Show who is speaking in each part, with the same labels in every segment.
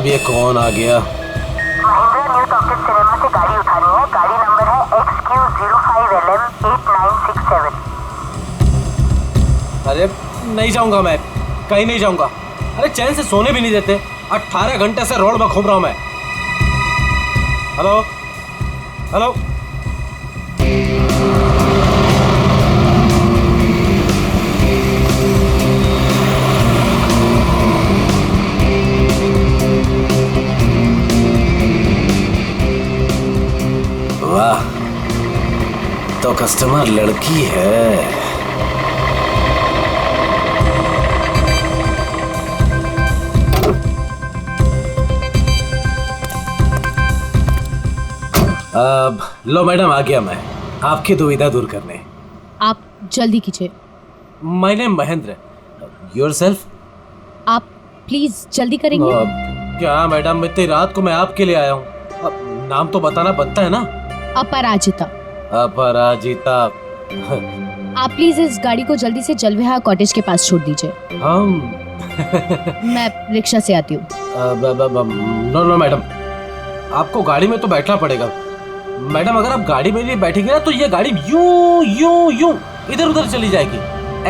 Speaker 1: अब ये कौन आ गया?
Speaker 2: महिंद्रा न्यू टॉकीज सिनेमा से गाड़ी उठानी है। गाड़ी नंबर है XQ05LM8967।
Speaker 1: अरे नहीं जाऊंगा मैं, कहीं नहीं जाऊंगा। अरे चैन से सोने भी नहीं देते। 18 घंटे से रोड में घूम रहा हूं मैं। Hello hello. वाह, तो कस्टमर लड़की है। अब लो मैडम, आ गया मैं आपकी दुविधा दूर करने।
Speaker 3: आप जल्दी कीजिए।
Speaker 1: My name Mahendra. योरसेल्फ?
Speaker 3: आप प्लीज जल्दी करेंगे।
Speaker 1: क्या मैडम, इतनी रात को मैं आपके लिए आया हूँ। नाम तो बताना बनता है ना।
Speaker 3: अपराजिता।
Speaker 1: अपराजिता।
Speaker 3: आप प्लीज इस गाड़ी को जल्दी से जलविहार कॉटेज के पास छोड़ दीजिए।
Speaker 1: हम
Speaker 3: मैं रिक्शा से आती हूँ।
Speaker 1: नो नो मैडम, आपको गाड़ी में तो बैठना पड़ेगा। मैडम अगर आप गाड़ी में नहीं बैठेंगे ना तो ये गाड़ी यूं यूं यूं इधर उधर चली जाएगी।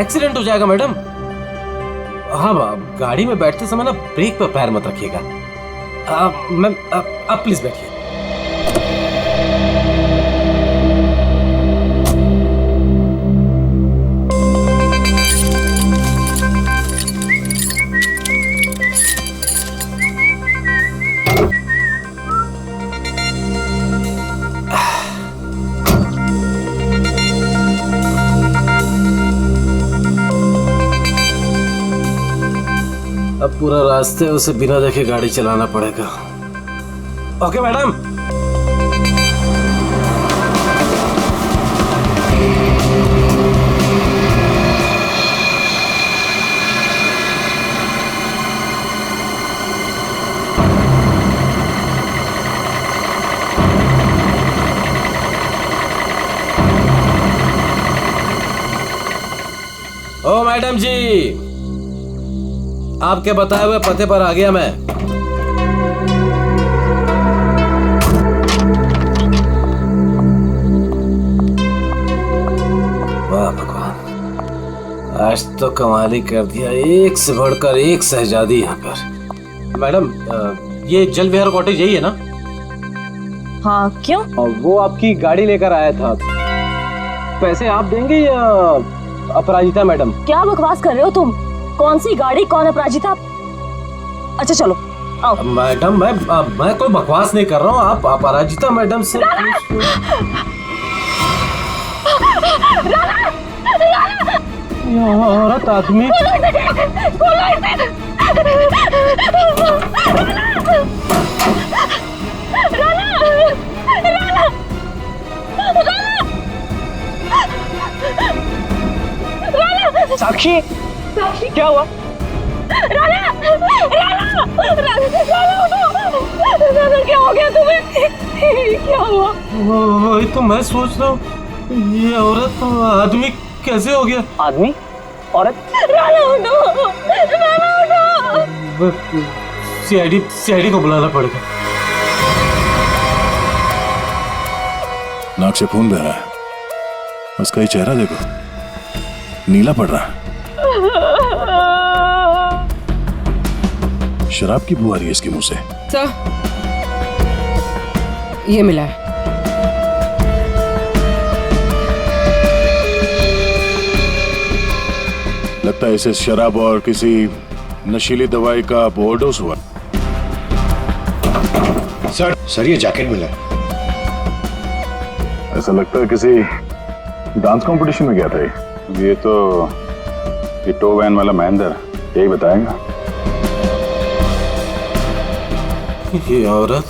Speaker 1: एक्सीडेंट हो जाएगा मैडम। हाँ, गाड़ी में बैठते समय ना ब्रेक पर पैर मत रखिएगा। मैम आप प्लीज बैठिए। अब पूरा रास्ते उसे बिना देखे गाड़ी चलाना पड़ेगा। Okay madam. ओ मैडम जी, आपके बताए हुए पते पर आ गया मैं। वाह भगवान, आज तो कमाल ही कर दिया। एक से बढ़कर एक शहजादी यहाँ पर। मैडम ये जल विहार कॉटेज यही है ना?
Speaker 4: हाँ, क्यों?
Speaker 1: वो आपकी गाड़ी लेकर आया था। पैसे आप देंगे या अपराजिता मैडम?
Speaker 4: क्या बकवास कर रहे हो तुम? कौन सी गाड़ी, कौन अपराजिता? अच्छा चलो आओ।
Speaker 1: मैडम मैं कोई बकवास नहीं कर रहा हूँ। आप अपराजिता मैडम से औरत आदमी।
Speaker 5: साक्षी, क्या हुआ?
Speaker 4: राना, राना, राना, राना, क्या हो गया तुम्हें? क्या हुआ?
Speaker 1: वही तो मैं सोच रहा हूँ, ये औरत आदमी कैसे हो गया?
Speaker 5: आदमी? औरत?
Speaker 4: राना उठो, राना उठो।
Speaker 1: सीआईडी को बुलाना पड़ेगा।
Speaker 6: नाक से खून बह रहा है। उसका ये चेहरा देखो, नीला पड़ रहा है। शराब की बू आ रही है इसके मुंह से।
Speaker 7: सर, ये मिला है।
Speaker 6: लगता है इसे शराब और किसी नशीली दवाई का ओवरडोज हुआ।
Speaker 8: सर ये जैकेट मिला है।
Speaker 6: ऐसा लगता है किसी डांस कंपटीशन में गया था ये तो ये टो वैन वाला महेंद्र यही बताएगा।
Speaker 1: ये औरत,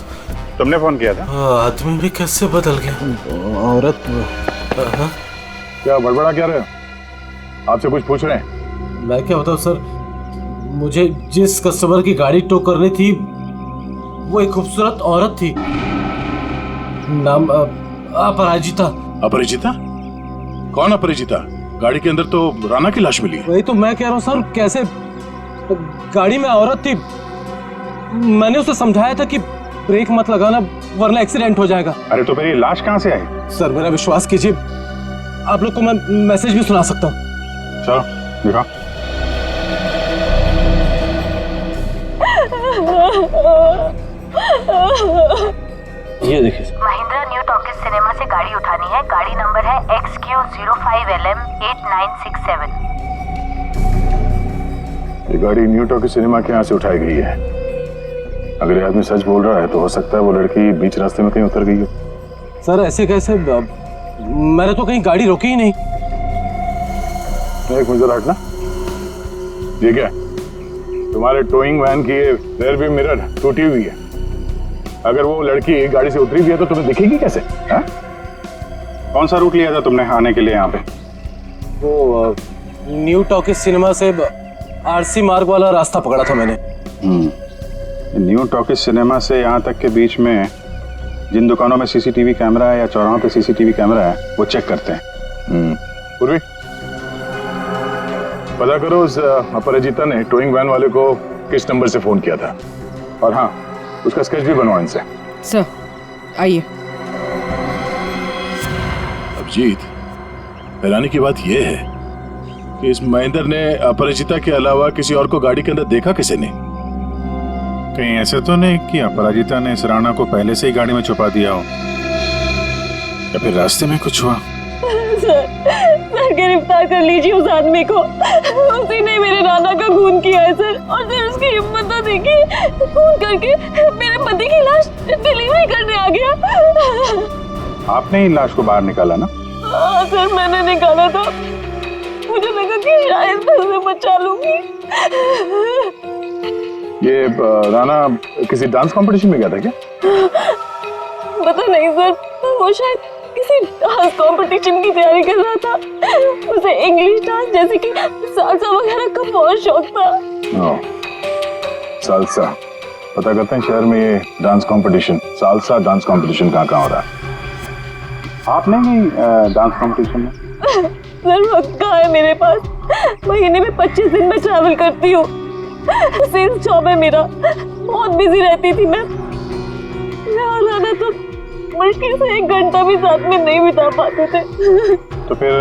Speaker 6: तुमने फोन किया था?
Speaker 1: आदमी भी कैसे बदल गया? औरत
Speaker 6: क्या बड़बड़ा क्या रहे हो? आपसे कुछ पूछ रहे हैं?
Speaker 1: मैं क्या बताऊं सर, मुझे जिस कस्टमर की गाड़ी टो करनी थी वो एक खूबसूरत औरत थी। नाम अपराजिता।
Speaker 6: अपरिचिता? कौन अपरिचिता? गाड़ी के अंदर तो राना की लाश मिली है।
Speaker 1: वही तो मैं कह रहा हूँ सर, कैसे गाड़ी में औरत थी, मैंने उसे समझाया था कि ब्रेक मत लगाना वरना एक्सीडेंट हो जाएगा।
Speaker 6: अरे तो फिर ये लाश कहाँ से आई?
Speaker 1: सर मेरा विश्वास कीजिए, आप लोग को मैं मैसेज भी सुना सकता हूँ।
Speaker 6: चलो दिखा।
Speaker 1: ये देखिए sir.
Speaker 2: Mahindra new talkies cinema से गाड़ी उठानी है। गाड़ी नंबर है XQ05LM8967।
Speaker 6: ये गाड़ी न्यू टॉकीज सिनेमा के यहाँ से उठाई गई है। अगर ये आदमी सच बोल रहा है तो हो सकता है वो लड़की बीच रास्ते में कहीं उतर गई हो।
Speaker 1: सर ऐसे कैसे, मैंने तो कहीं गाड़ी रोकी ही नहीं।
Speaker 6: एक मिनट हटना। ये क्या? तुम्हारे टोइंग वैन की रेयर व्यू मिरर टूटी हुई है। अगर वो लड़की गाड़ी से उतरी भी है तो तुम्हें दिखेगी कैसे? हा? कौन सा रूट लिया था तुमने आने के लिए यहाँ पे?
Speaker 1: वो न्यू टॉकीज सिनेमा से आरसी मार्ग वाला रास्ता पकड़ा था मैंने।
Speaker 6: न्यू टॉकीज सिनेमा से यहाँ तक के बीच में जिन दुकानों में सीसीटीवी कैमरा है या चौराहों पे सीसीटीवी कैमरा है वो चेक करते हैं। पूर्वी पता करो उस अपराजिता ने टोइंग वैन वाले को किस नंबर से फोन किया था, और हाँ उसका स्केच भी बनवाओ इनसे।
Speaker 7: सर आइए।
Speaker 9: अभिजीत, हैरानी की बात यह है कि इस महेंद्र ने अपराजिता के अलावा किसी और को गाड़ी के अंदर देखा किसी ने?
Speaker 6: कहीं ऐसे तो नहीं कि अपराजिता ने इस राणा को पहले से ही गाड़ी में छुपा दिया हो,
Speaker 9: या फिर रास्ते में कुछ हुआ?
Speaker 4: सर गिरफ्तार कर लीजिए उस आदमी को। उसी ने मेरे नाना का खून किया है सर। और सर उसकी हिम्मत तो देखिए, खून करके मेरे पति की लाश डिलीवरी करने आ गया।
Speaker 6: आपने ही लाश को बाहर निकाला ना?
Speaker 4: हाँ सर मैंने निकाला था। मुझे लगा कि शायद मैं उसे बचा लूंगी।
Speaker 6: ये राणा किसी डांस कंपटीशन में गया था क्या?
Speaker 4: पता नहीं सर, वो शायद किसी डांस कंपटीशन की तैयारी कर रहा था। उसे इंग्लिश डांस जैसे कि सालसा वगैरह का बहुत शौक था।
Speaker 6: सालसा, पता करते हैं शहर में ये dance competition, salsa dance competition कहाँ हो रहा है। आप नहीं डांस कंपटीशन में?
Speaker 4: सर वक्त कहाँ है मेरे पास? महीने में 25 दिन में ट्रैवल करती हूँ। सेल्स जॉब है मेरा, बहुत बिजी रहती थी मैं। राना तो मुश्किल से 1 घंटा भी साथ में नहीं बिता पाते थे।
Speaker 6: तो फिर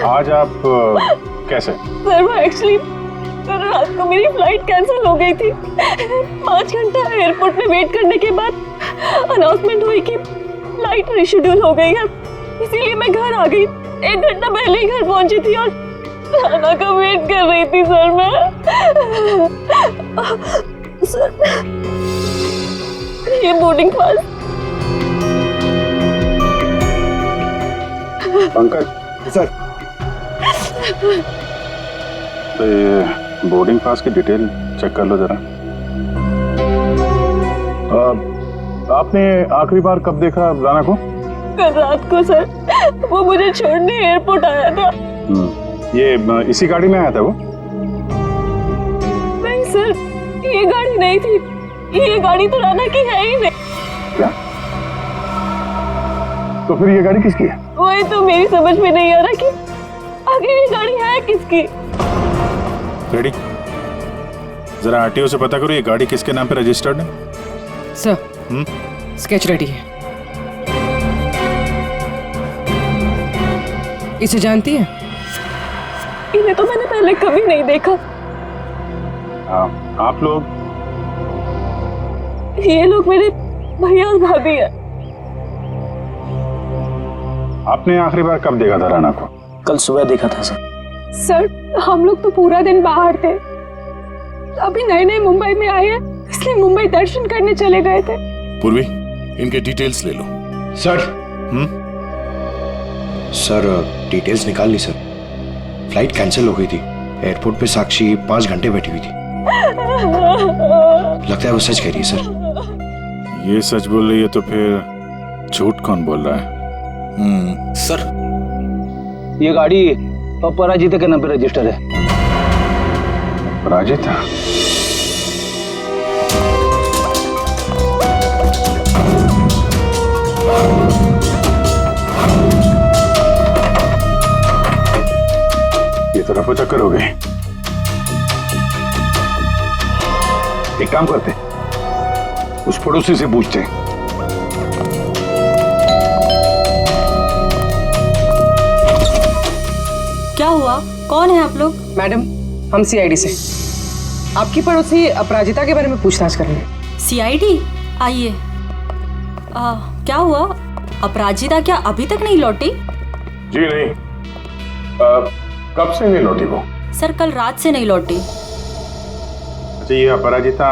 Speaker 6: आज आप कैसे?
Speaker 4: सर वो एक्चुअली रात को मेरी फ्लाइट कैंसिल हो गई थी। 5 घंटा एयरपोर्ट में वेट करने के बाद अनाउंसमेंट हुई कि फ्लाइट रिशेड्यूल हो गई है, इसीलिए मैं घर आ गई। 1 घंटा पहले ही घर पहुंची थी और राना का वेट कर रही थी सर मैं। सर ये बोर्डिंग पास।
Speaker 6: पंकज सर, तो ये बोर्डिंग पास की डिटेल चेक कर लो जरा। आपने आखिरी बार कब देखा राणा को?
Speaker 4: कल रात को सर, वो मुझे छोड़ने एयरपोर्ट आया था।
Speaker 6: ये इसी गाड़ी में आया था वो?
Speaker 4: नहीं सर, ये गाड़ी नहीं थी। ये गाड़ी तो राणा की है ही नहीं।
Speaker 6: क्या? तो फिर ये गाड़ी किसकी है?
Speaker 4: वही तो मेरी समझ में नहीं आ रहा कि आखिर ये गाड़ी है किसकी।
Speaker 9: रेडी, जरा आरटीओ से पता करो ये गाड़ी किसके नाम पे रजिस्टर्ड है।
Speaker 7: सर स्केच रेडी है। इसे जानती है?
Speaker 4: इन्हें तो मैंने पहले कभी नहीं देखा।
Speaker 6: आप लोग?
Speaker 4: ये लोग मेरे भैया और भाभी है।
Speaker 6: आपने आखिरी बार कब देखा था राणा को?
Speaker 5: कल सुबह देखा था सर।
Speaker 10: सर हम लोग तो पूरा दिन बाहर थे, अभी नए नए मुंबई में आए हैं, इसलिए मुंबई दर्शन करने चले गए थे।
Speaker 9: पूर्वी, इनके डिटेल्स ले लो।
Speaker 8: सर सर डिटेल्स निकाल ली सर। फ्लाइट कैंसिल हो गई थी। एयरपोर्ट पे साक्षी 5 घंटे बैठी हुई थी। लगता है वो सच कह रही है सर।
Speaker 9: ये सच बोल रही है तो फिर झूठ कौन बोल रहा है? सर
Speaker 5: ये गाड़ी अपराजिता के नाम पे रजिस्टर है।
Speaker 6: अपराजिता? ये तो रफा चक्कर हो गई। एक काम करते, उस पड़ोसी से पूछते हैं।
Speaker 4: क्या हुआ? कौन है आप लोग?
Speaker 7: मैडम, हम सीआईडी से आपकी पड़ोसी अपराजिता के बारे में पूछताछ कर रहे हैं।
Speaker 4: सीआईडी? आइए। क्या हुआ? अपराजिता क्या अभी तक नहीं लौटी?
Speaker 6: जी नहीं, कब से नहीं लौटी वो?
Speaker 4: सर कल रात से नहीं लौटी।
Speaker 11: अच्छा, ये अपराजिता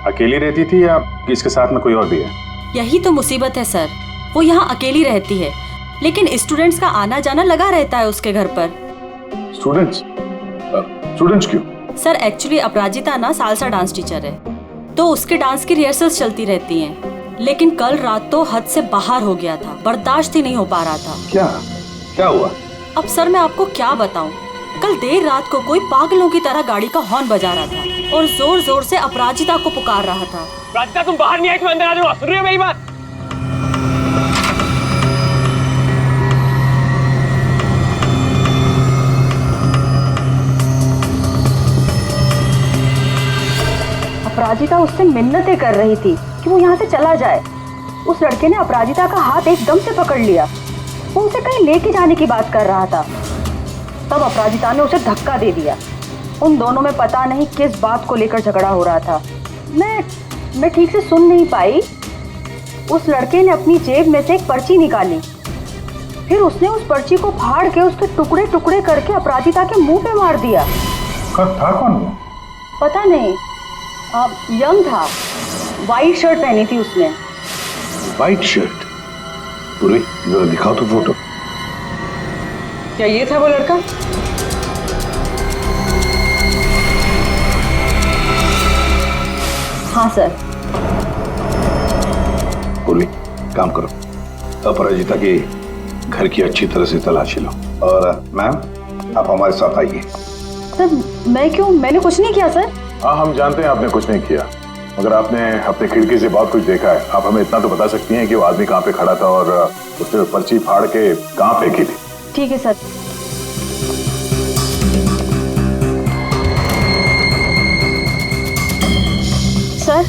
Speaker 11: अकेली रहती थी या किसके साथ में कोई और भी है?
Speaker 4: यही तो मुसीबत है सर, वो यहाँ अकेली रहती है, लेकिन स्टूडेंट्स का आना जाना लगा रहता है उसके घर पर।
Speaker 6: स्टूडेंट्स क्यों?
Speaker 4: सर एक्चुअली अपराजिता ना सालसा डांस टीचर है, तो उसके डांस की रिहर्सल्स चलती रहती हैं। लेकिन कल रात तो हद से बाहर हो गया था, बर्दाश्त ही नहीं हो पा रहा था।
Speaker 6: क्या हुआ?
Speaker 4: अब सर मैं आपको क्या बताऊं, कल देर रात को कोई पागलों की तरह गाड़ी का हॉर्न बजा रहा था और जोर जोर से अपराजिता को पुकार रहा था।
Speaker 5: अपराजिता, तुम बाहर नहीं आई, तुम अंदर आ जाओ। सुन रही हो मेरी बात?
Speaker 2: अपराजिता उससे मिन्नतें कर रही थी कि वो यहाँ से चला जाए। उस लड़के ने अपराजिता का हाथ एकदम से पकड़ लिया। वो उसे कहीं लेके जाने की बात कर रहा था। तब अपराजिता ने उसे धक्का दे दिया। उन दोनों में पता नहीं किस बात को लेकर झगड़ा हो रहा था। मैं ठीक से सुन नहीं पाई। उस लड़के ने अपनी जेब में से एक पर्ची निकाली, फिर उसने उस पर्ची को फाड़ के उसके टुकड़े टुकड़े करके अपराजिता के मुंह पे मार दिया।
Speaker 6: था कौन वो?
Speaker 2: पता नहीं, यंग था, वाइट शर्ट पहनी थी उसने।
Speaker 6: White shirt? पूरी जरा दिखाओ तो फोटो।
Speaker 7: क्या ये था वो लड़का?
Speaker 2: हाँ सर।
Speaker 6: पूरी काम करो, अपराजिता के घर की अच्छी तरह से तलाशी लो। और मैम, आप हमारे साथ आइए।
Speaker 2: सर मैं क्यों? मैंने कुछ नहीं किया सर।
Speaker 6: हाँ, हम जानते हैं आपने कुछ नहीं किया, मगर आपने अपने खिड़की से बहुत कुछ देखा है। आप हमें इतना तो बता सकती हैं कि वो आदमी कहाँ पे खड़ा था और उसने पर्ची फाड़ के कहाँ फेंकी थी?
Speaker 2: ठीक है सर। सर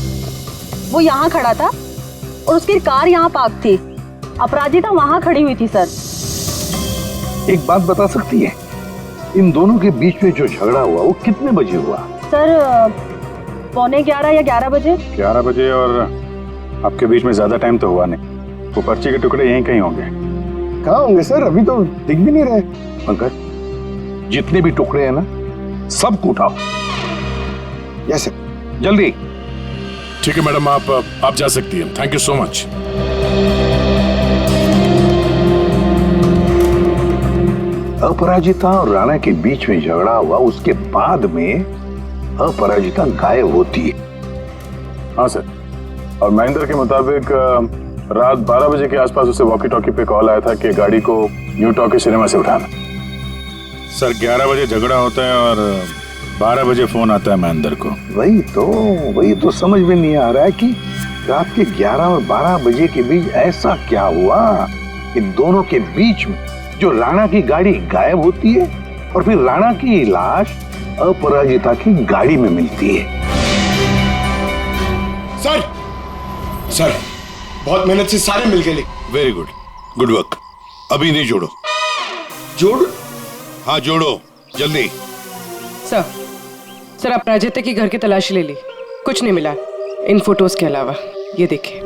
Speaker 2: वो यहाँ खड़ा था और उसकी कार यहाँ पार्क थी। अपराजिता वहाँ खड़ी हुई थी सर।
Speaker 6: एक बात बता सकती है, इन दोनों के बीच में जो झगड़ा हुआ वो कितने बजे हुआ?
Speaker 2: सर 11:15 या 11 बजे।
Speaker 11: 11 बजे, और आपके बीच में ज्यादा टाइम तो हुआ नहीं। वो पर्ची के टुकड़े यहीं कहीं होंगे।
Speaker 6: कहाँ होंगे सर? अभी तो दिख भी नहीं रहे। पंकज, जितने भी टुकड़े हैं ना, सबको उठाओ। यस सर, जल्दी।
Speaker 9: ठीक है मैडम, आप जा सकती हैं। Thank you so much.
Speaker 6: Aparajita और राणा के बीच में झगड़ा हुआ, उसके बाद में अपराजिता गायब होती है।
Speaker 11: हाँ सर, और महेंद्र के मुताबिक रात 12 बजे के आसपास उसे वॉकी टॉकी पे कॉल आया था कि गाड़ी को न्यू टॉकी सिनेमा से उठाना।
Speaker 9: सर 11 बजे झगड़ा होता है और 12 बजे फोन आता है महेंद्र को।
Speaker 6: वही तो समझ में नहीं आ रहा है कि रात के 11 और 12 बजे के बीच ऐसा क्या हुआ कि दोनों के बीच में जो राणा की गाड़ी गायब होती है और फिर राणा की लाश अपराजिता की गाड़ी में मिलती है।
Speaker 8: सर बहुत मेहनत से सारे मिल गए।
Speaker 9: Very good, good work. अभी नहीं जोड़ो।
Speaker 8: जोड़?
Speaker 9: हाँ जोड़ो, जल्दी।
Speaker 7: सर अपराजिता के घर की तलाशी ले ली, कुछ नहीं मिला इन फोटोज के अलावा। ये देखिए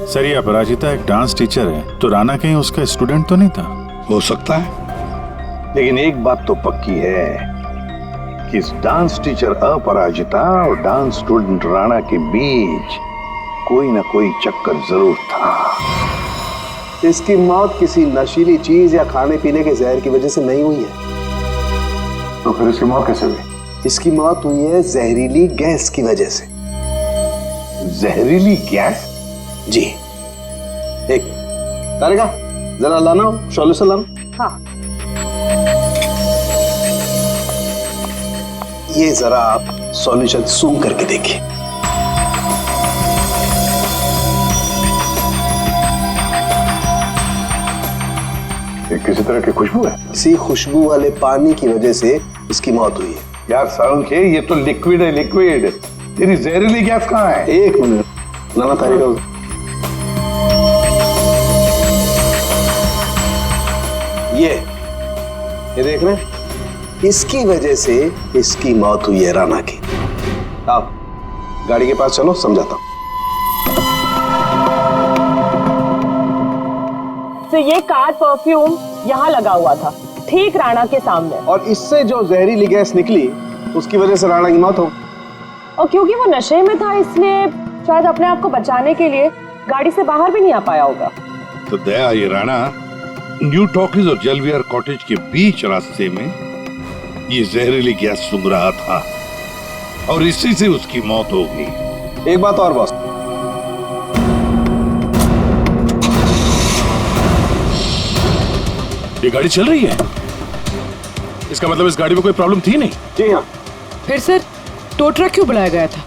Speaker 9: सर, ये अपराजिता एक डांस टीचर है, तो राणा कहीं उसका स्टूडेंट तो नहीं था?
Speaker 6: हो सकता है, लेकिन एक बात तो पक्की है कि इस डांस टीचर अपराजिता और डांस स्टूडेंट राणा के बीच कोई ना कोई चक्कर जरूर था।
Speaker 12: इसकी मौत किसी नशीली चीज या खाने पीने के जहर की वजह से नहीं हुई है।
Speaker 6: तो फिर इसकी मौत कैसे हुई?
Speaker 12: इसकी मौत हुई है जहरीली गैस की वजह से।
Speaker 6: जहरीली गैस?
Speaker 12: जी। एक तारिका, जरा लाना सॉल्यूशन लाना।
Speaker 2: हाँ।
Speaker 12: ये जरा आप सॉल्यूशन सूंघ करके देखिए।
Speaker 6: किसी तरह की खुशबू है?
Speaker 12: इसी खुशबू वाले पानी की वजह से इसकी मौत हुई है।
Speaker 6: यार सालुंखे, ये तो लिक्विड है, लिक्विड। तेरी जहरीली गैस कहाँ है?
Speaker 12: एक मिनट नाना तारिका, ये देख रहे हैं? इसकी वजह से इसकी मौत हुई है राणा की। आप गाड़ी के पास चलो, समझाता हूं।
Speaker 4: तो ये कार परफ्यूम यहाँ लगा हुआ था, ठीक राणा के सामने,
Speaker 12: और इससे जो जहरीली गैस निकली उसकी वजह से राणा की मौत हो।
Speaker 4: और क्योंकि वो नशे में था इसलिए शायद अपने आप को बचाने के लिए गाड़ी से बाहर भी नहीं आ पाया होगा।
Speaker 13: तो दया, ये राणा न्यू टॉकीज और जलविहार कॉटेज के बीच रास्ते में ये जहरीली गैस सूंघ रहा था और इसी से उसकी मौत हो गई।
Speaker 12: एक बात और बॉस,
Speaker 9: ये गाड़ी चल रही है, इसका मतलब इस गाड़ी में कोई प्रॉब्लम थी नहीं।
Speaker 12: जी हाँ।
Speaker 7: फिर सर टो ट्रक क्यों बुलाया गया था?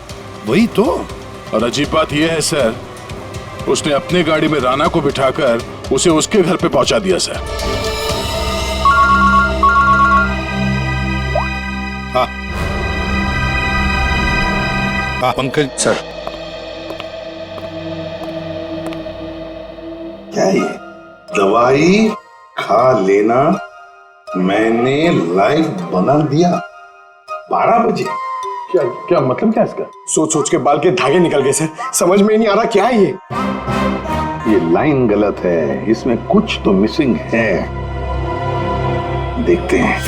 Speaker 13: वही तो।
Speaker 9: और अजीब बात यह है सर, उसने अपनी गाड़ी में राणा को बिठाकर उसे उसके घर पे पहुंचा दिया सर।
Speaker 13: हाँ पंकज सर।
Speaker 6: क्या ये दवाई खा लेना मैंने लाइव बना दिया 12 बजे?
Speaker 11: क्या क्या मतलब क्या इसका?
Speaker 12: सोच सोच के बाल के धागे निकल गए सर, समझ में नहीं आ रहा क्या है ये।
Speaker 6: ये लाइन गलत है, इसमें कुछ तो मिसिंग है। देखते हैं।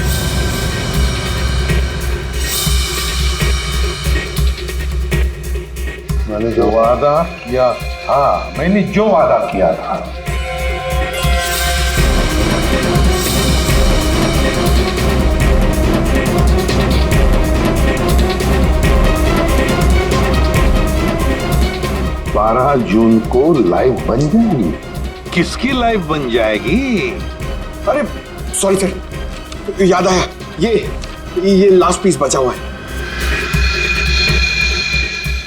Speaker 6: मैंने जो वादा किया था, मैंने जो वादा किया था, बारह जून को लाइव बन जाएगी।
Speaker 13: किसकी लाइव बन जाएगी?
Speaker 12: अरे सॉरी सर, याद आया, ये लास्ट पीस बचा हुआ है।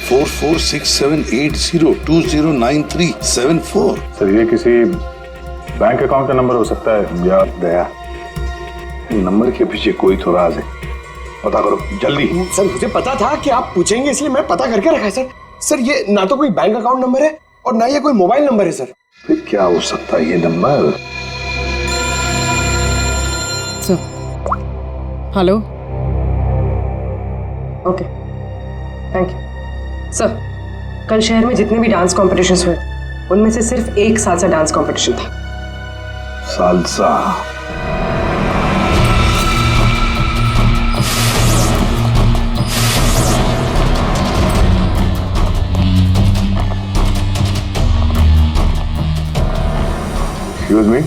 Speaker 13: 446780209374।
Speaker 11: सर ये किसी बैंक अकाउंट का नंबर हो सकता है या?
Speaker 6: दया, नंबर के पीछे कोई तो राज है, पता करो जल्दी।
Speaker 12: सर मुझे पता था कि आप पूछेंगे इसलिए मैं पता करके रखा है सर। सर ये ना तो कोई बैंक अकाउंट नंबर है और ना ये कोई मोबाइल नंबर है सर।
Speaker 6: फिर क्या हो सकता है ये number?
Speaker 7: Sir hello, okay thank you. Sir कल शहर में जितने भी डांस कॉम्पिटिशन्स हुए उनमें से सिर्फ एक सालसा डांस कॉम्पिटिशन था।
Speaker 6: सालसा?
Speaker 11: Excuse me?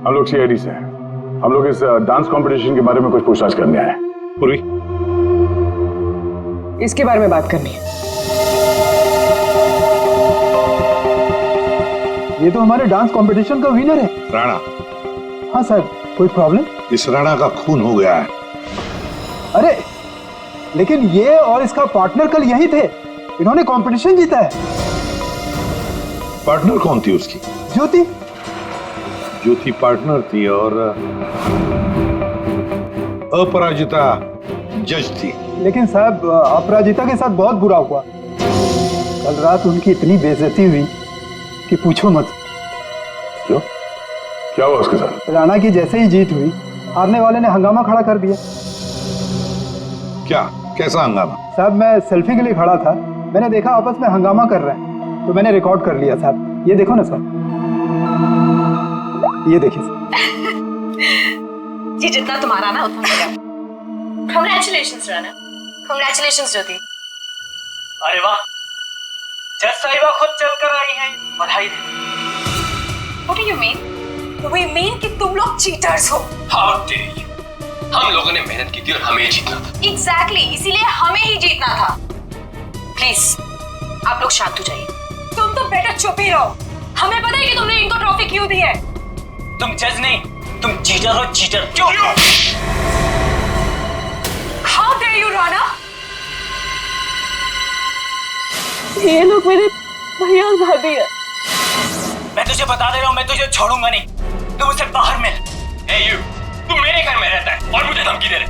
Speaker 11: हम लोग सीआईडी से हैं। हम लोग इस डांस कंपटीशन के बारे में कुछ पूछताछ करने आए हैं।
Speaker 6: पूर्वी,
Speaker 7: इसके बारे में बात करनी है।
Speaker 14: ये तो हमारे डांस कंपटीशन का विनर है,
Speaker 13: राणा।
Speaker 14: हाँ सर, कोई प्रॉब्लम?
Speaker 13: इस राणा का खून हो गया है।
Speaker 14: अरे लेकिन ये और इसका पार्टनर कल यही थे, इन्होंने कंपटीशन जीता है।
Speaker 13: पार्टनर कौन थी उसकी?
Speaker 14: ज्योति।
Speaker 13: ज्योति पार्टनर थी और अपराजिता जज थी।
Speaker 14: लेकिन साहब अपराजिता के साथ बहुत बुरा हुआ। कल रात उनकी इतनी बेइज्जती हुई कि पूछो मत।
Speaker 11: क्यों? क्या हुआ उसके साथ?
Speaker 14: राणा की जैसे ही जीत हुई, हारने वाले ने हंगामा खड़ा कर दिया।
Speaker 13: क्या? कैसा हंगामा?
Speaker 14: साहब मैं सेल्फी के लिए खड़ा था, मैंने देखा आपस में हंगामा कर रहे हैं, तो मैंने रिकॉर्ड कर लिया साहब। ये देखो ना सर, ये देखिए
Speaker 15: जी, जितना तुम्हारा ना उतना मेरा। कांग्रेचुलेशंस राणा, कांग्रेचुलेशंस ज्योति।
Speaker 16: अरे वाह, जज साहिबा खुद चलकर आई हैं, बधाई दे।
Speaker 15: What do you mean? We mean कि तुम लोग चीटर्स हो।
Speaker 16: How dare you? हम लोगों ने मेहनत की थी और हमें जीतना था।
Speaker 15: Exactly, इसीलिए हमें ही जीतना था। प्लीज आप लोग शांत हो जाइए। तुम तो बेटा चुप ही रहो। हमें पता है कि तुमने इनको ट्रॉफी क्यों दी है।
Speaker 16: तुम जज नहीं, तुम चीटर हो, चीटर। क्यों?
Speaker 15: How dare you, Rana?
Speaker 4: ये लोग मेरे भैया और भाभी है।
Speaker 16: मैं तुझे बता दे रहा हूँ, मैं तुझे छोड़ूंगा नहीं। तो मुझसे बाहर मिल। Hey you, तू मेरे घर में रहता है और मुझे धमकी दे रहे।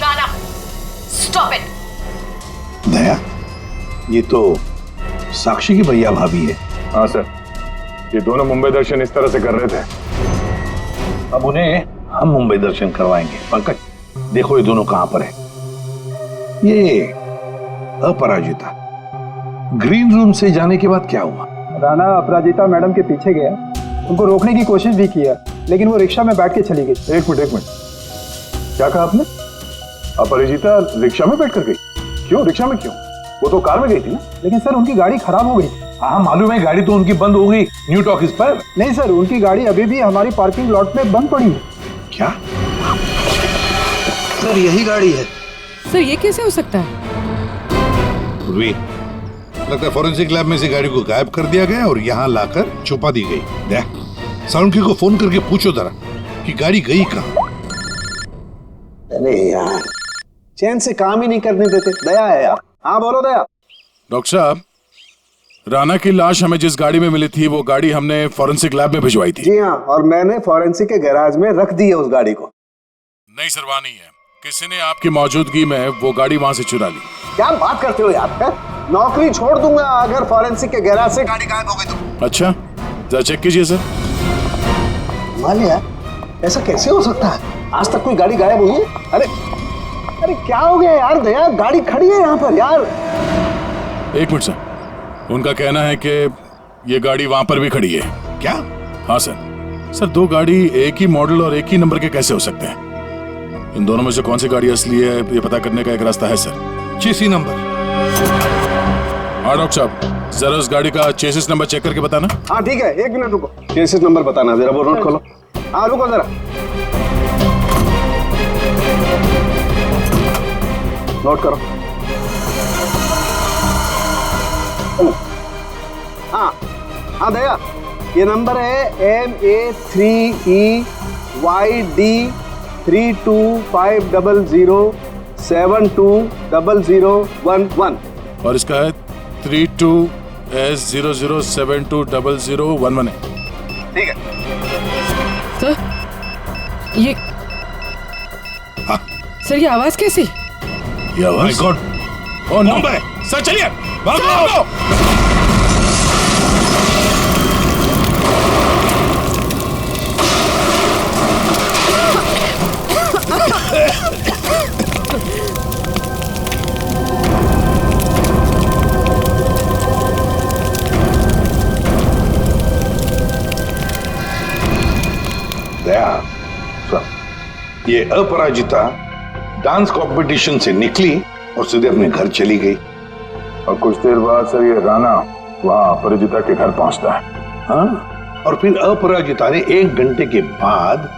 Speaker 15: Rana, stop it.
Speaker 13: दया, ये तो साक्षी की भैया भाभी है।
Speaker 6: हाँ सर, ये दोनों मुंबई दर्शन इस तरह से कर रहे थे।
Speaker 13: अब उन्हें हम मुंबई दर्शन करवाएंगे। पंकज, देखो ये दोनों कहां पर है। ये अपराजिता ग्रीन रूम से जाने के बाद क्या हुआ?
Speaker 14: राणा अपराजिता मैडम के पीछे गया, उनको रोकने की कोशिश भी किया, लेकिन वो रिक्शा में बैठ के चली गई।
Speaker 6: एक मिनट, क्या कहा आपने? अपराजिता रिक्शा में बैठ कर गई? क्यों रिक्शा में क्यों? वो तो कार में गई थी ना।
Speaker 14: लेकिन सर उनकी गाड़ी खराब हो गई थी।
Speaker 13: हाँ मालूम है, गाड़ी तो उनकी बंद हो गई न्यू टॉकीज पर।
Speaker 14: नहीं सर, उनकी गाड़ी अभी भी हमारी पार्किंग लॉट में बंद पड़ी है।
Speaker 13: क्या?
Speaker 12: सर यही गाड़ी है।
Speaker 7: सर ये कैसे हो सकता है?
Speaker 13: लगता है फॉरेंसिक लैब में से गाड़ी को गायब कर दिया गया और यहाँ लाकर छुपा दी गई। साउंड को फोन करके पूछो जरा कि गाड़ी गई कहाँ।
Speaker 12: अरे यार, चैन से काम ही नहीं करने देते। दया है यार। हाँ बोलो दया।
Speaker 9: डॉक्टर साहब, राणा की लाश हमें जिस गाड़ी में मिली थी वो गाड़ी हमने फॉरेंसिक लैब में भिजवाई थी।
Speaker 12: जी हाँ, और मैंने फॉरेंसिक के गैराज में रख दी है उस गाड़ी को।
Speaker 9: नहीं सर, वहाँ नहीं है। किसी ने आपकी मौजूदगी में वो गाड़ी वहाँ से चुरा ली।
Speaker 12: क्या बात करते हो यार? है? नौकरी छोड़ दूंगा अगर फॉरेंसिक के गैराज से गाड़ी गायब हो गई तो।
Speaker 9: अच्छा, जरा चेक कीजिए सर।
Speaker 12: मालिया, ऐसा कैसे हो सकता है? आज तक कोई गाड़ी गायब हुई है? अरे क्या हो गया यार? दया, गाड़ी खड़ी है यहाँ पर यार।
Speaker 9: एक मिनट सर, उनका कहना है कि ये गाड़ी वहां पर भी खड़ी है।
Speaker 13: क्या?
Speaker 9: हाँ सर, दो गाड़ी एक ही मॉडल और एक ही नंबर के कैसे हो सकते हैं? इन दोनों में से कौन सी गाड़ी असली है ये पता करने का एक रास्ता है सर।
Speaker 13: चेसी नंबर।
Speaker 9: हाँ डॉक्टर साहब, जरा उस गाड़ी का चेसिस नंबर चेक करके बताना।
Speaker 12: हाँ ठीक है, एक मिनट रुको। चेसिस नंबर बताना जरा, वो नोट खोलो। हाँ रुको जरा, नोट करो। हाँ दया, ये नंबर है MA3EYD325007200011
Speaker 9: और इसका है 32S00720011 है।
Speaker 12: ठीक है
Speaker 7: सर, ये सर ये आवाज कैसी?
Speaker 9: ये आवाज?
Speaker 13: गॉड,
Speaker 9: ओ नंबर है सर। चलिए भागो।
Speaker 13: दया, ये अपराजिता डांस कंपटीशन से निकली और सीधे अपने घर चली गई।
Speaker 6: और कुछ देर बाद सर ये राणा वहाँ अपराजिता के घर पहुंचता है।
Speaker 13: हाँ, और फिर अपराजिता ने 1 घंटे के बाद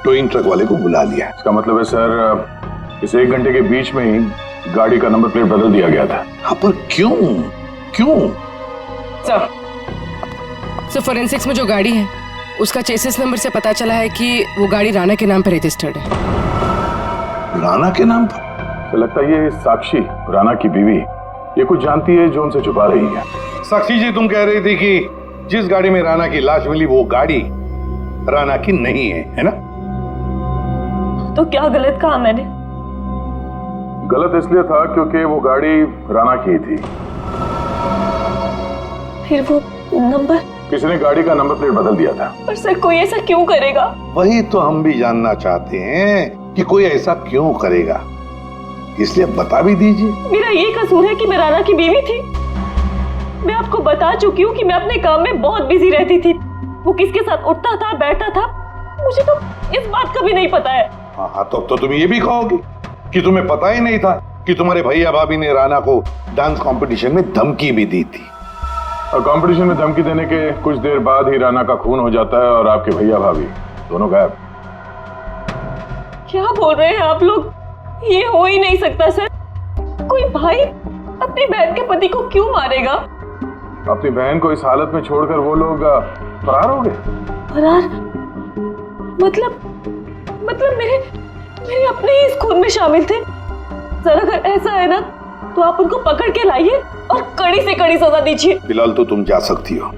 Speaker 13: टोइंग ट्रक वाले को बुला लिया।
Speaker 6: इसका मतलब है सर, इस 1 घंटे के बीच में ही गाड़ी का नंबर प्लेट बदल दिया गया था।
Speaker 13: हाँ, पर क्यों?
Speaker 7: सर फोरेंसिक्स में जो गाड़ी है उसका चेसिस नंबर से पता चला है कि वो गाड़ी राणा के नाम पर रजिस्टर्ड है।
Speaker 13: राणा के नाम पर?
Speaker 6: तो लगता है ये साक्षी, राणा की बीवी, ये कुछ जानती है जो उनसे छुपा रही है।
Speaker 13: साक्षी जी, तुम कह रही थी कि जिस गाड़ी में राणा की लाश मिली वो गाड़ी राणा की नहीं है ना?
Speaker 4: तो क्या गलत कहा मैंने?
Speaker 6: गलत इसलिए था क्योंकि वो गाड़ी राणा की थी।
Speaker 4: फिर वो नंबर?
Speaker 6: किसी ने गाड़ी का नंबर प्लेट बदल दिया था।
Speaker 4: पर सर कोई ऐसा क्यों करेगा?
Speaker 13: वही तो हम भी जानना चाहते हैं कि कोई ऐसा क्यों करेगा, इसलिए बता भी दीजिए।
Speaker 4: मेरा ये कसूर है कि मैं राणा की बीवी थी। मैं आपको बता चुकी हूँ कि मैं अपने काम में बहुत बिजी रहती थी। वो किसके साथ उठता था बैठता था मुझे तो इस बात का भी नहीं पता है।
Speaker 13: हाँ, तो तुम ये भी कहोगे कि तुम्हें पता ही नहीं था कि तुम्हारे भैया भाभी ने राणा को डांस कंपटीशन में धमकी भी दी थी।
Speaker 6: और कंपटीशन में धमकी देने के कुछ देर बाद ही राणा का खून हो जाता है और आपके भैया भाभी दोनों गायब।
Speaker 4: क्या बोल रहे हैं आप लोग? ये हो ही नहीं सकता सर। कोई भाई अपनी बहन के पति को क्यों मारेगा?
Speaker 6: अपनी बहन को इस हालत में छोड़कर वो लोग फरार हो गए।
Speaker 4: फरार? मतलब मेरे अपने ही इस खून में शामिल थे। सर अगर ऐसा है ना तो आप उनको पकड़ के लाइए और कड़ी से कड़ी सजा दीजिए।
Speaker 13: फिलहाल तो तुम जा सकती हो,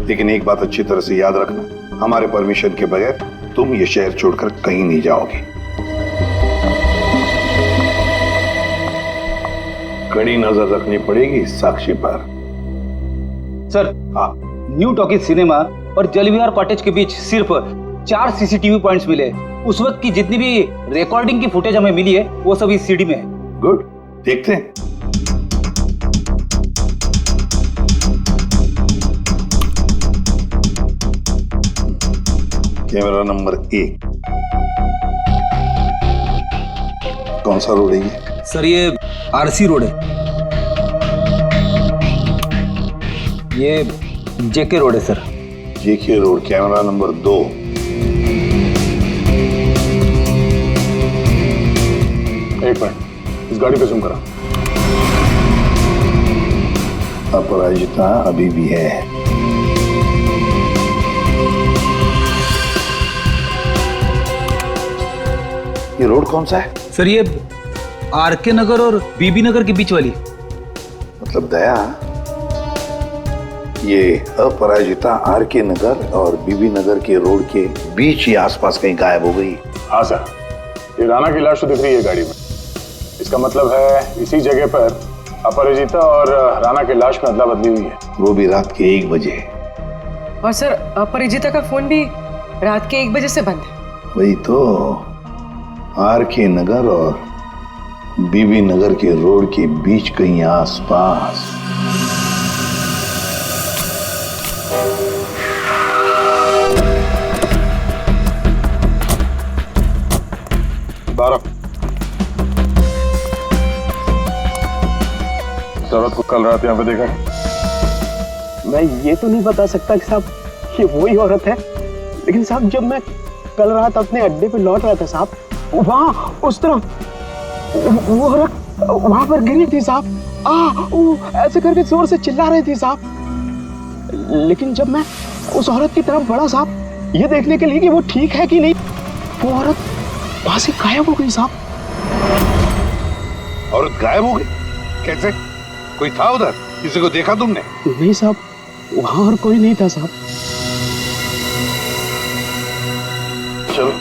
Speaker 13: लेकिन एक बात अच्छी तरह से याद रखना, हमारे परमिशन के बगैर तुम ये शहर छोड़कर कहीं नहीं जाओगे। कड़ी नजर रखनी पड़ेगी साक्षी पर।
Speaker 5: सर, न्यू टॉकीज सिनेमा और जलविहार कॉटेज के बीच सिर्फ 4 सीसीटीवी पॉइंट्स मिले। उस वक्त की जितनी भी रिकॉर्डिंग की फुटेज हमें मिली है वो सब इस सीडी में है।
Speaker 13: गुड, देखते हैं। Camera number 1। कौन सा रोड है ये?
Speaker 5: सर ये आरसी रोड है। ये जेके रोड है सर।
Speaker 13: जेके रोड, कैमरा नंबर 2।
Speaker 6: एक मिनट, इस गाड़ी पे जूम करा।
Speaker 13: अपराजिता अभी भी है। ये रोड कौन सा है?
Speaker 5: सर ये आरके नगर और बीबी नगर के बीच वाली।
Speaker 13: मतलब दया, ये अपराजिता आरके नगर और बीबी नगर के रोड के बीच ही आसपास कहीं गायब हो गई।
Speaker 6: हाँ सर, ये राणा की लाश तो दिख रही है गाड़ी में। इसका मतलब है इसी जगह पर अपराजिता और राणा की लाश में अदला बदली हुई है।
Speaker 13: वो भी रात के 1 बजे।
Speaker 7: और सर अपरिजिता का फोन भी रात के 1 बजे से बंद है।
Speaker 13: वही तो, आरके नगर और बीबी नगर के रोड के बीच कहीं आसपास।
Speaker 6: इस औरत को कल रात यहाँ पे देखा?
Speaker 12: मैं ये तो नहीं बता सकता कि साहब ये वही औरत है, लेकिन साहब जब मैं कल रात अपने अड्डे पे लौट रहा था साहब, वहाँ उस तरफ वो औरत वहां पर गिरी थी साहब। वो ऐसे करके जोर से चिल्ला रही थी साहब। लेकिन जब मैं उस औरत की तरफ बढ़ा साहब, ये देखने के लिए कि वो ठीक है कि नहीं, वो औरत वहां से गायब हो गई साहब।
Speaker 13: औरत गायब हो गई? कैसे? कोई था उधर? किसी को देखा तुमने?
Speaker 12: नहीं साहब, वहां और कोई नहीं था साहब।
Speaker 13: चलो।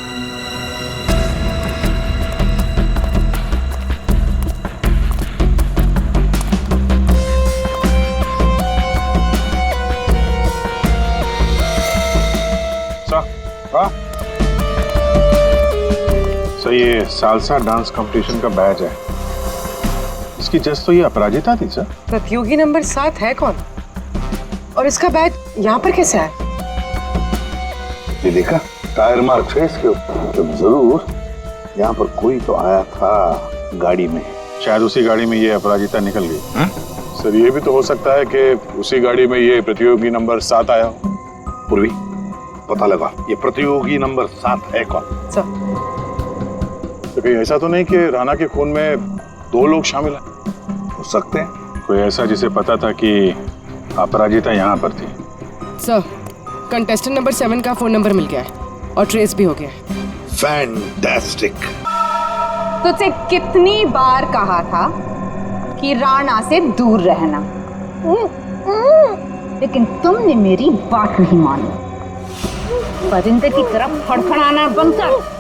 Speaker 6: सर, ये सालसा डांस कंपटीशन का बैच है। इसकी जज तो ये अपराजिता थी सर।
Speaker 7: प्रतियोगी नंबर 7 है कौन? और इसका बैच यहाँ पर कैसे आया?
Speaker 13: ये देखा, टायर मार्क्स है इसके ऊपर। तो जरूर यहाँ पर कोई तो आया था गाड़ी में।
Speaker 6: शायद उसी गाड़ी में ये अपराजिता निकल गई। सर, ये भी तो हो सकता है कि उसी गाड़ी में ये प्रतियोगी नंबर 7 आया हो।
Speaker 13: पूर्वी, पता लगा ये प्रतियोगी नंबर 7 है कौन?
Speaker 7: सर,
Speaker 6: तो कहीं ऐसा तो नहीं कि राणा के खून में 2 लोग शामिल हैं?
Speaker 13: हो सकते हैं।
Speaker 6: कोई ऐसा जिसे पता था कि अपराजिता यहाँ पर थी।
Speaker 7: सर, कंटेस्टेंट नंबर 7 का फोन नंबर मिल गया है और ट्रेस भी हो गया है।
Speaker 13: फैंटास्टिक।
Speaker 15: तुझसे कितनी बार कहा था कि राणा से दूर रहना, लेकिन तुमने मेरी बात नहीं मानी। परिंदे की तरफ फड़फड़ाना बंद कर।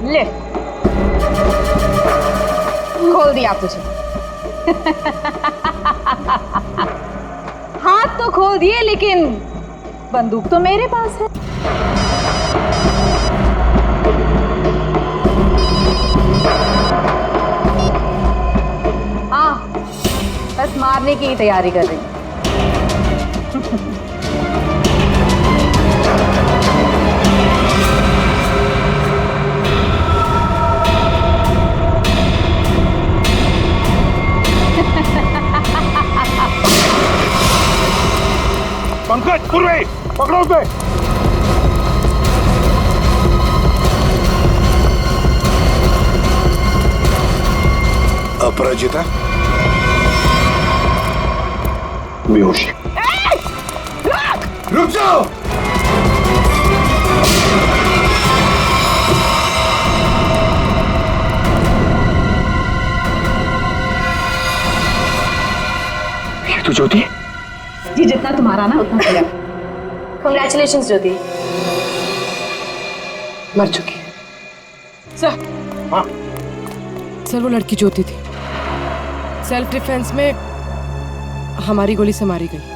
Speaker 15: ले, खोल दिया तुझे। हाथ तो खोल दिए, लेकिन बंदूक तो मेरे पास है। हाँ, बस मारने की ही तैयारी कर रही हूँ।
Speaker 6: पंकज, पूर्वी, पकड़ो उसे।
Speaker 13: अपराजिता बेहोशी। रुक जाओ।
Speaker 12: तू ज्योति?
Speaker 2: जी जितना तुम्हारा ना उतना मेरा।
Speaker 4: कंग्रेचुलेशंस ज्योति।
Speaker 7: मर चुकी है सर।
Speaker 12: हाँ
Speaker 7: सर वो लड़की ज्योति थी, सेल्फ डिफेंस में हमारी गोली से मारी गई।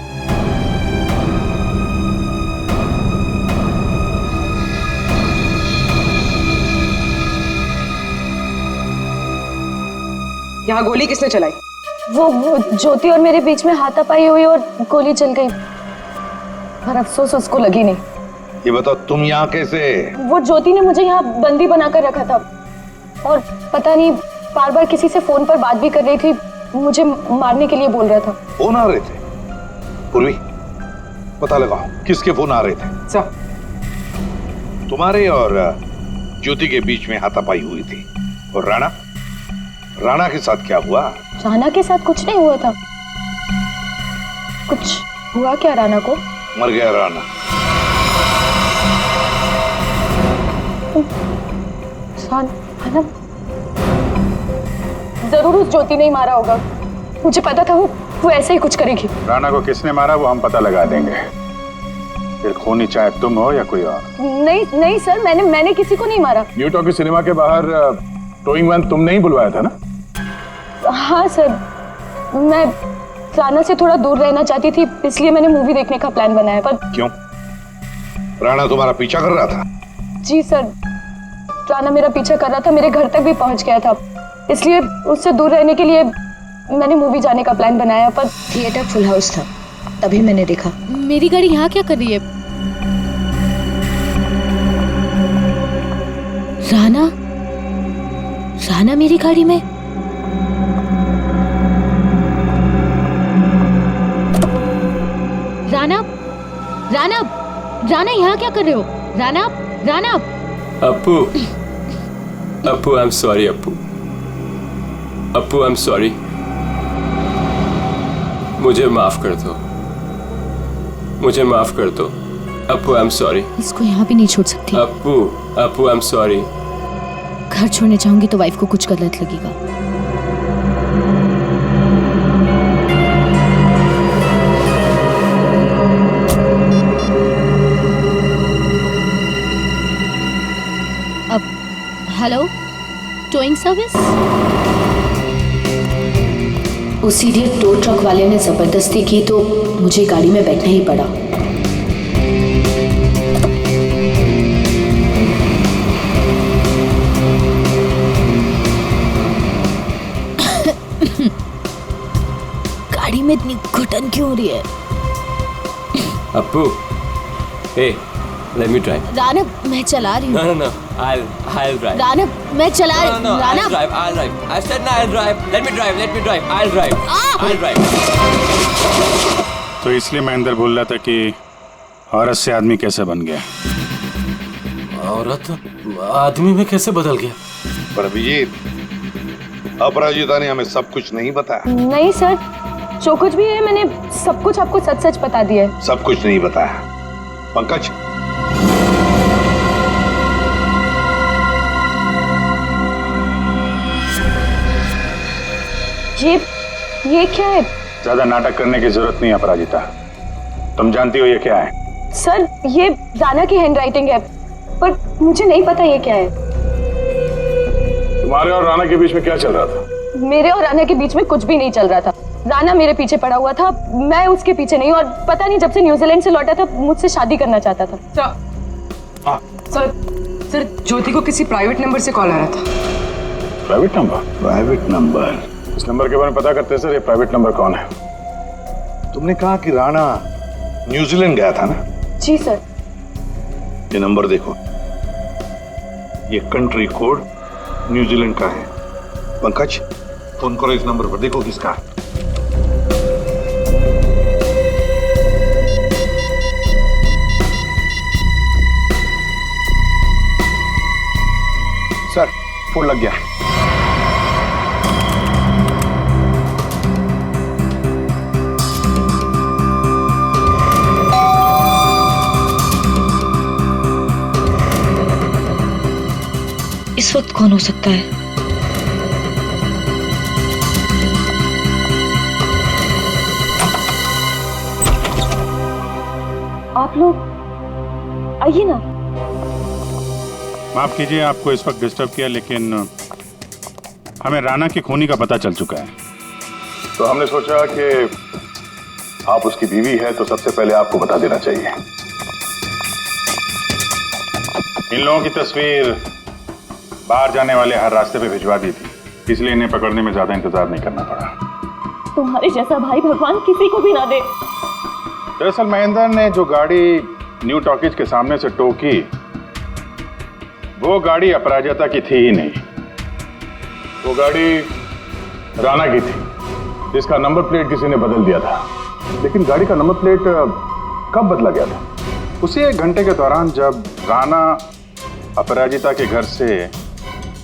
Speaker 7: यहाँ गोली किसने चलाई?
Speaker 4: वो ज्योति और मेरे बीच में हाथापाई हुई और गोली चल गई, पर अफसोस उसको लगी नहीं।
Speaker 13: ये बताओ तुम यहाँ कैसे?
Speaker 4: वो ज्योति ने मुझे यहाँ बंदी बनाकर रखा था और पता नहीं बार बार किसी से फोन पर बात भी कर रही थी, मुझे मारने के लिए बोल रहा था।
Speaker 13: फोन आ रहे थे? पूर्वी पता लगाओ किसके फोन आ रहे थे।
Speaker 7: सर
Speaker 13: तुम्हारे और ज्योति के बीच में हाथापाई हुई थी। और राणा के साथ क्या हुआ?
Speaker 4: राणा के साथ कुछ नहीं हुआ था। कुछ हुआ क्या राणा को?
Speaker 13: मर गया राणा।
Speaker 4: राणा जरूर उस ज्योति ने ही मारा होगा, मुझे पता था वो ऐसे ही कुछ करेगी।
Speaker 11: राणा को किसने मारा वो हम पता लगा देंगे, फिर खूनी चाहे तुम हो या कोई और।
Speaker 4: नहीं सर, मैंने किसी को नहीं मारा।
Speaker 11: न्यू टॉकी सिनेमा के बाहर टोइंग वैन तुमने ही बुलवाया था ना?
Speaker 4: हाँ सर, मैं राणा से थोड़ा दूर रहना चाहती थी, इसलिए मैंने मूवी देखने का प्लान बनाया। पर
Speaker 13: क्यों? राणा तुम्हारा पीछा कर रहा था?
Speaker 4: जी सर, राणा मेरा पीछा कर रहा था, मेरे घर तक भी पहुंच गया था, इसलिए उससे दूर रहने के लिए मैंने मूवी जाने का प्लान बनाया। पर
Speaker 3: थिएटर फुल हाउस था, तभी मैंने देखा। मेरी गाड़ी यहाँ क्या कर रही है? राणा मेरी गाड़ी में? राणा यहाँ क्या कर रहे हो? Rana
Speaker 17: Appu I am sorry. Appu I am sorry, मुझे माफ कर दो। Appu I am sorry.
Speaker 3: इसको यहाँ भी नहीं छोड़ सकती।
Speaker 17: Appu I am sorry.
Speaker 3: घर छोड़ने चाहूंगी तो वाइफ को कुछ गलत लगेगा। अब हेलो, टोइंग सर्विस? उसी दिन टो ट्रक वाले ने जबरदस्ती की तो मुझे गाड़ी में बैठना ही पड़ा। गाड़ी में इतनी घुटन क्यों हो रही है?
Speaker 17: Appu, hey, let me drive.
Speaker 3: Rana, मैं चला रही हूँ।
Speaker 17: No, I'll drive.
Speaker 3: राणा, मैं चला रही हूँ। Rana,
Speaker 17: I'll drive. I said no, I'll drive. Let me drive. I'll drive.
Speaker 11: तो इसलिए महेंद्र बोल रहा था कि औरत से आदमी कैसे बन गया।
Speaker 1: औरत आदमी में कैसे बदल गया?
Speaker 13: पर अभिजीत, अपराजिता ने हमें सब कुछ नहीं बताया।
Speaker 4: नहीं सर, जो कुछ भी है मैंने सब कुछ आपको सच सच बता दिया है।
Speaker 13: सब कुछ नहीं बताया। पंकज,
Speaker 4: ये क्या है?
Speaker 11: ज्यादा नाटक करने की जरूरत नहीं अपराजिता, तुम जानती हो ये क्या है?
Speaker 4: सर, ये राणा की हैंडराइटिंग है, पर मुझे नहीं पता ये क्या है।
Speaker 11: तुम्हारे और राणा के बीच में क्या चल रहा था?
Speaker 4: मेरे और राणा के बीच में कुछ भी नहीं चल रहा था। राणा मेरे पीछे पड़ा हुआ था, मैं उसके पीछे नहीं, और पता नहीं जब से न्यूजीलैंड से लौटा था मुझसे शादी करना चाहता था।
Speaker 7: सर, ज्योति को किसी प्राइवेट नंबर से कॉल आ रहा था।
Speaker 11: Private number? इस नंबर के बारे में पता करते हैं सर, ये प्राइवेट नंबर कौन है?
Speaker 13: तुमने कहा कि राणा न्यूजीलैंड गया था ना?
Speaker 4: जी सर।
Speaker 13: ये नंबर देखो, ये कंट्री कोड न्यूजीलैंड का है। पंकज, फोन करो इस नंबर पर, देखो किसका है।
Speaker 11: सर, फोन लग गया।
Speaker 3: इस वक्त कौन हो सकता है?
Speaker 4: आप लोग आइए ना।
Speaker 11: माफ कीजिए आपको इस वक्त डिस्टर्ब किया, लेकिन हमें राणा की खूनी का पता चल चुका है।
Speaker 6: तो हमने सोचा कि आप उसकी बीवी है तो सबसे पहले आपको बता देना चाहिए।
Speaker 11: इन लोगों की तस्वीर बाहर जाने वाले हर रास्ते पे भिजवा दी थी, इसलिए इन्हें पकड़ने में ज्यादा इंतजार नहीं करना पड़ा।
Speaker 4: तुम्हारे जैसा भाई भगवान किसी को भी ना दे।
Speaker 11: दरअसल महेंद्र ने जो गाड़ी न्यू टॉकीज के सामने से टो की, वो गाड़ी अपराजिता की थी ही नहीं। वो गाड़ी राणा की थी, जिसका नंबर प्लेट किसी ने बदल दिया था। लेकिन गाड़ी का नंबर प्लेट कब बदला गया था? उसी 1 घंटे के दौरान जब राणा अपराजिता के घर से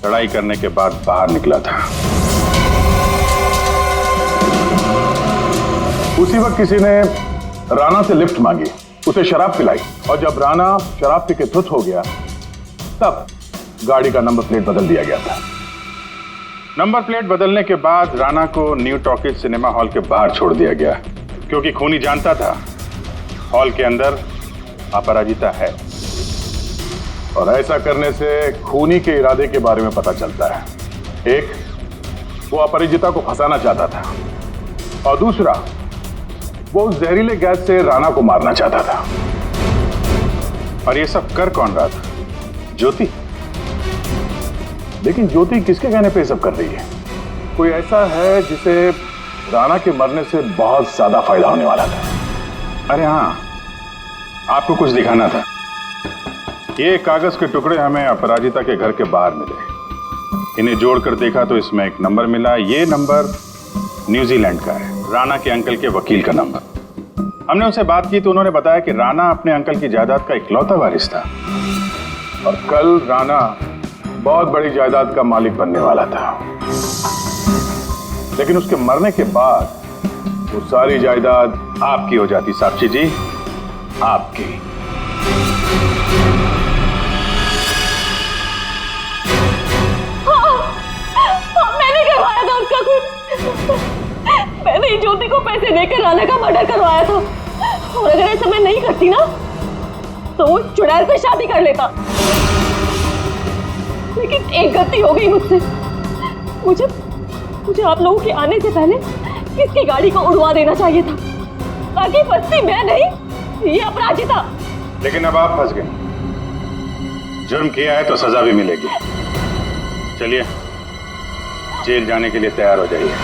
Speaker 11: लड़ाई करने के बाद बाहर निकला था।
Speaker 6: उसी वक्त किसी ने राणा से लिफ्ट मांगी, उसे शराब पिलाई, और जब राणा शराब पी के धुत हो गया तब गाड़ी का नंबर प्लेट बदल दिया गया था।
Speaker 11: नंबर प्लेट बदलने के बाद राणा को न्यू टॉकीज सिनेमा हॉल के बाहर छोड़ दिया गया, क्योंकि खूनी जानता था हॉल के अंदर अपराजिता है।
Speaker 6: और ऐसा करने से खूनी के इरादे के बारे में पता चलता है। एक, वो अपराजिता को फंसाना चाहता था, और दूसरा, वो उस जहरीले गैस से राणा को मारना चाहता था।
Speaker 11: और ये सब कर कौन रहा था? ज्योति।
Speaker 6: लेकिन ज्योति किसके कहने पे सब कर रही है? कोई ऐसा है जिसे राणा के मरने से बहुत ज्यादा फायदा होने वाला था।
Speaker 11: अरे हाँ, आपको कुछ दिखाना था। ये कागज के टुकड़े हमें अपराजिता के घर के बाहर मिले। इन्हें जोड़कर देखा तो इसमें एक नंबर मिला। ये नंबर न्यूजीलैंड का है, राणा के अंकल के वकील का नंबर। हमने उनसे बात की तो उन्होंने बताया कि राणा अपने अंकल की जायदाद का इकलौता वारिस था,
Speaker 6: और कल राणा बहुत बड़ी जायदाद का मालिक बनने वाला था। लेकिन उसके मरने के बाद वो सारी जायदाद
Speaker 11: आपकी हो जाती। साक्षी जी, आपकी।
Speaker 4: मैंने करवाया था उसका खून। मैंने ही ज्योति को पैसे देकर राणा का मर्डर करवाया था, और अगर ऐसा मैं नहीं करती ना तो वो चुड़ैल से शादी कर लेता। लेकिन एक गलती हो गई मुझसे। मुझे आप लोगों के आने से पहले इसकी गाड़ी को उड़वा देना चाहिए था, ताकि फंसती मैं नहीं, ये अपराजिता।
Speaker 11: लेकिन अब आप फंस गए। जुर्म किया है तो सजा भी मिलेगी। चलिए जेल जाने के लिए तैयार हो जाइए।